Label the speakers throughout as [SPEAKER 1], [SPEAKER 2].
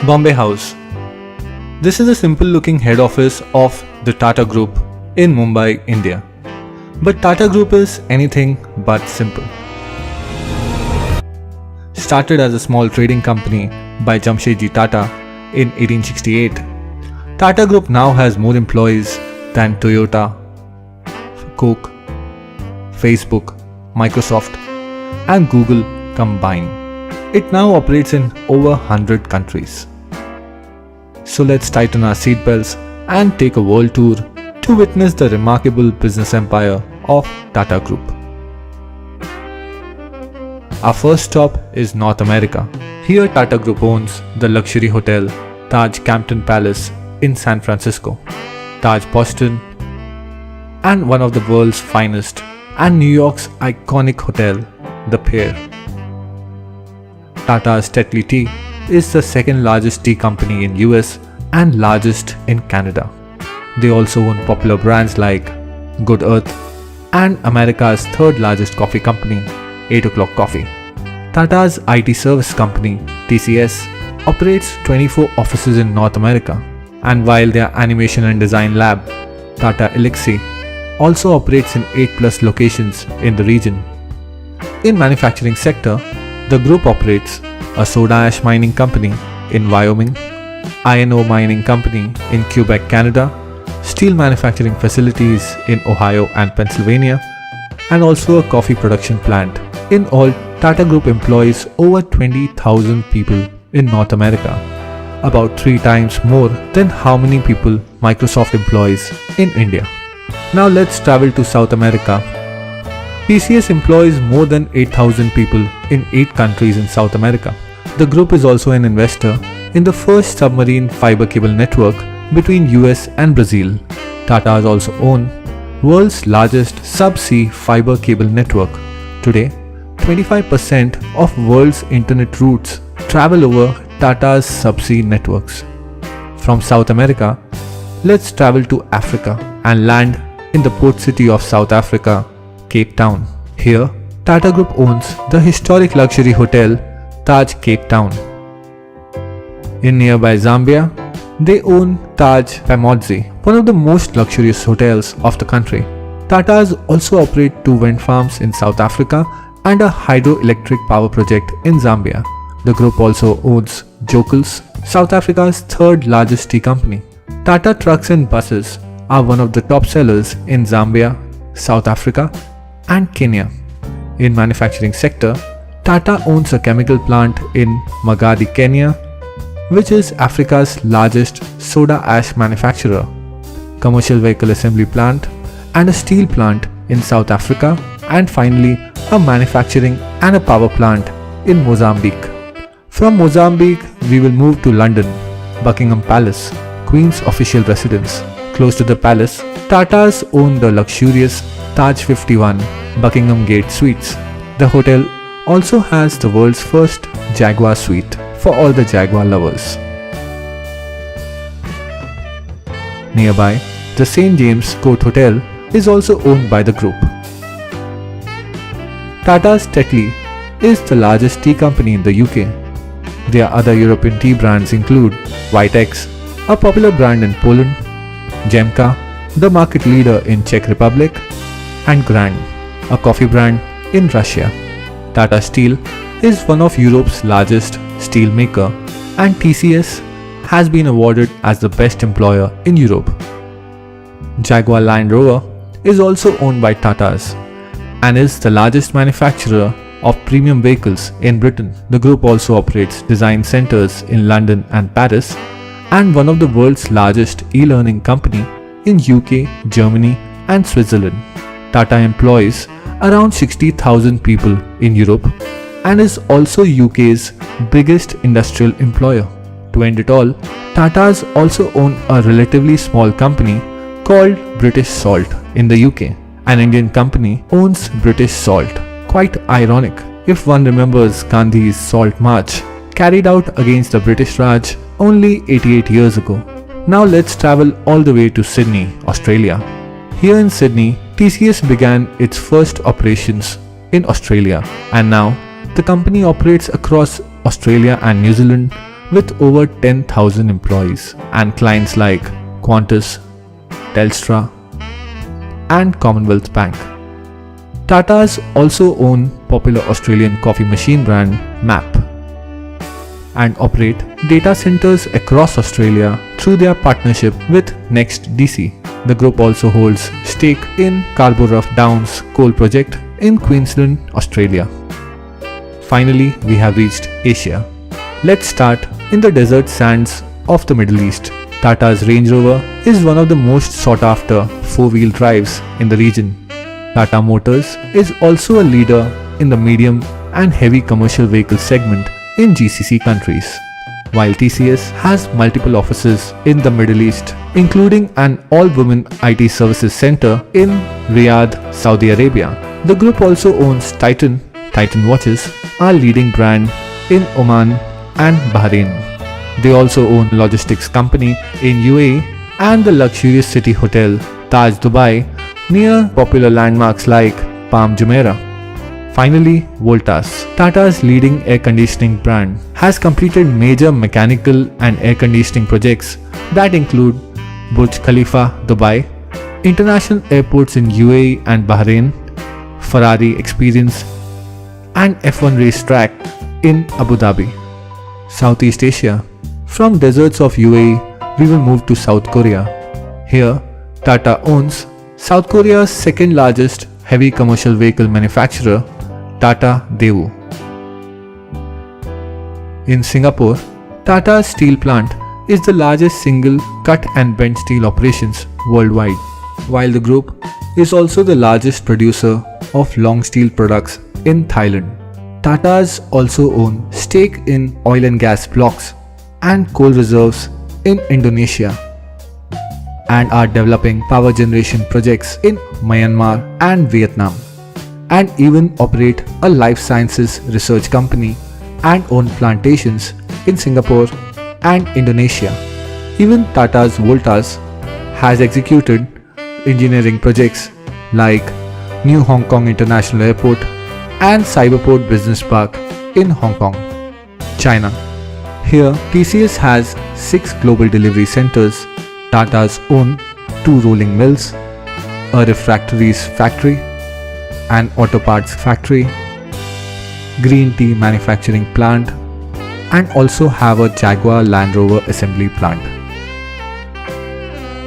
[SPEAKER 1] Bombay House. This is a simple looking head office of the Tata Group in Mumbai, India. But Tata Group is anything but simple. Started as a small trading company by Jamshedji Tata in 1868, Tata Group now has more employees than Toyota, Coke, Facebook, Microsoft, and Google combined. It now operates in over 100 countries. So let's tighten our seatbelts and take a world tour to witness the remarkable business empire of Tata Group. Our first stop is North America. Here Tata Group owns the luxury hotel Taj Campton Palace in San Francisco, Taj Boston, and one of the world's finest and New York's iconic hotel, The Pier. Tata's Tetley Tea is the second largest tea company in US and largest in Canada. They also own popular brands like Good Earth and America's third largest coffee company, 8 O'Clock Coffee. Tata's IT service company, TCS, operates 24 offices in North America. And while their animation and design lab, Tata Elixir, also operates in 8+ locations in the region. In manufacturing sector, the group operates a soda ash mining company in Wyoming, iron ore mining company in Quebec, Canada, steel manufacturing facilities in Ohio and Pennsylvania, and also a coffee production plant. In all, Tata Group employs over 20,000 people in North America, about 3 times more than how many people Microsoft employs in India. Now let's travel to South America. TCS employs more than 8,000 people in 8 countries in South America. The group is also an investor in the first submarine fiber cable network between US and Brazil. Tata has also owned world's largest subsea fiber cable network. Today, 25% of world's internet routes travel over Tata's subsea networks. From South America, let's travel to Africa and land in the port city of South Africa, Cape Town. Here, Tata Group owns the historic luxury hotel Taj Cape Town. In nearby Zambia, they own Taj Pamodzi, one of the most luxurious hotels of the country. Tatas also operate 2 wind farms in South Africa and a hydroelectric power project in Zambia. The group also owns Jokels, South Africa's third largest tea company. Tata trucks and buses are one of the top sellers in Zambia, South Africa, and Kenya. In manufacturing sector, Tata owns a chemical plant in Magadi, Kenya, which is Africa's largest soda ash manufacturer, commercial vehicle assembly plant, and a steel plant in South Africa, and finally a manufacturing and a power plant in Mozambique. From Mozambique, we will move to London, Buckingham Palace, Queen's official residence. Close to the palace, Tatas own the luxurious Taj 51 Buckingham Gate Suites. The hotel also has the world's first Jaguar suite for all the Jaguar lovers. Nearby, the St. James Court Hotel is also owned by the group. Tata's Tetley is the largest tea company in the UK. Their other European tea brands include Vitex, a popular brand in Poland, Jemka, the market leader in Czech Republic, and Grand, a coffee brand in Russia. Tata Steel is one of Europe's largest steel maker, and TCS has been awarded as the best employer in Europe. Jaguar Land Rover is also owned by Tatas and is the largest manufacturer of premium vehicles in Britain. The group also operates design centers in London and Paris, and one of the world's largest e-learning company in UK, Germany, and Switzerland. Tata employs around 60,000 people in Europe and is also UK's biggest industrial employer. To end it all, Tatas also own a relatively small company called British Salt in the UK. An Indian company owns British Salt. Quite ironic if one remembers Gandhi's Salt March carried out against the British Raj only 88 years ago. Now let's travel all the way to Sydney, Australia. Here in Sydney, TCS began its first operations in Australia, and now the company operates across Australia and New Zealand with over 10,000 employees and clients like Qantas, Telstra, and Commonwealth Bank. Tatas also own popular Australian coffee machine brand MAP and operate data centers across Australia through their partnership with NextDC. The group also holds stake in Scarborough Downs coal project in Queensland, Australia. Finally, we have reached Asia. Let's start in the desert sands of the Middle East. Tata's Range Rover is one of the most sought after four-wheel drives in the region. Tata Motors is also a leader in the medium and heavy commercial vehicle segment in GCC countries, while TCS has multiple offices in the Middle East, including an all-women IT services center in Riyadh, Saudi Arabia. The group also owns Titan watches, a leading brand in Oman and Bahrain. They also own logistics company in UAE and the luxurious city hotel Taj Dubai near popular landmarks like Palm Jumeirah. Finally, Voltas, Tata's leading air conditioning brand, has completed major mechanical and air conditioning projects that include Burj Khalifa, Dubai, international airports in UAE and Bahrain, Ferrari Experience, and F1 racetrack in Abu Dhabi. Southeast Asia. From deserts of UAE, we will move to South Korea. Here, Tata owns South Korea's second largest heavy commercial vehicle manufacturer, Tata Daewoo. In Singapore, Tata's steel plant is the largest single cut and bent steel operations worldwide, while the group is also the largest producer of long steel products in Thailand. Tatas also own stake in oil and gas blocks and coal reserves in Indonesia and are developing power generation projects in Myanmar and Vietnam, and even operate a life sciences research company and own plantations in Singapore and Indonesia. Even Tata's Voltas has executed engineering projects like New Hong Kong International Airport and Cyberport Business Park in Hong Kong, China. Here, TCS has 6 global delivery centers. Tata's own 2 rolling mills, a refractories factory, an auto parts factory, green tea manufacturing plant, and also have a Jaguar Land Rover assembly plant.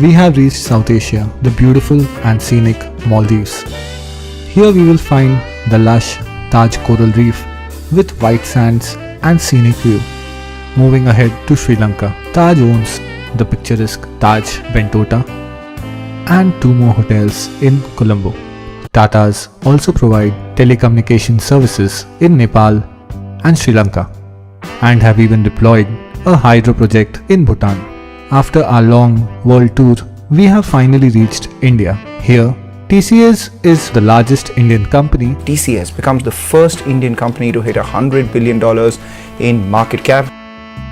[SPEAKER 1] We have reached South Asia, the beautiful and scenic Maldives. Here we will find the lush Taj Coral Reef with white sands and scenic view. Moving ahead to Sri Lanka, Taj owns the picturesque Taj Bentota and 2 more hotels in Colombo. Tatas also provide telecommunication services in Nepal and Sri Lanka and have even deployed a hydro project in Bhutan. After our long world tour, we have finally reached India. Here, TCS is the largest Indian company.
[SPEAKER 2] TCS becomes the first Indian company to hit $100 billion in market cap.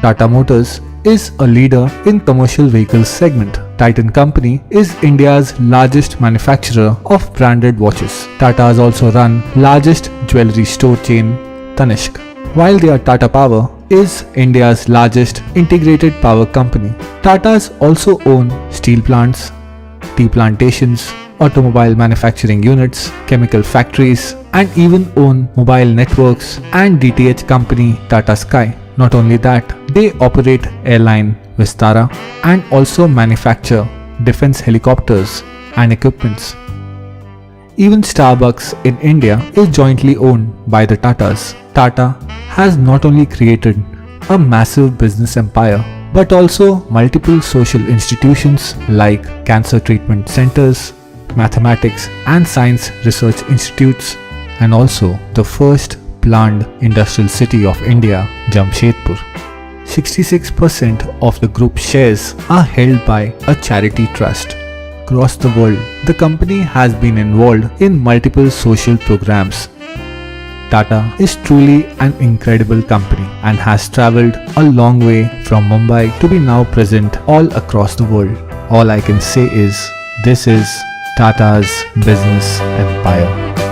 [SPEAKER 1] Tata Motors is a leader in commercial vehicles segment. Titan Company is India's largest manufacturer of branded watches. Tatas also run largest jewelry store chain Tanishq, while their Tata Power is India's largest integrated power company. Tatas also own steel plants, tea plantations, automobile manufacturing units, chemical factories, and even own mobile networks and DTH company Tata Sky. Not only that, they operate airline Vistara and also manufacture defense helicopters and equipments. Even Starbucks in India is jointly owned by the Tatas. Tata has not only created a massive business empire, but also multiple social institutions like cancer treatment centers, mathematics and science research institutes, and also the first planned industrial city of India, Jamshedpur. 66% of the group shares are held by a charity trust. Across the world, the company has been involved in multiple social programs. Tata is truly an incredible company and has traveled a long way from Mumbai to be now present all across the world. All I can say is, this is Tata's business empire.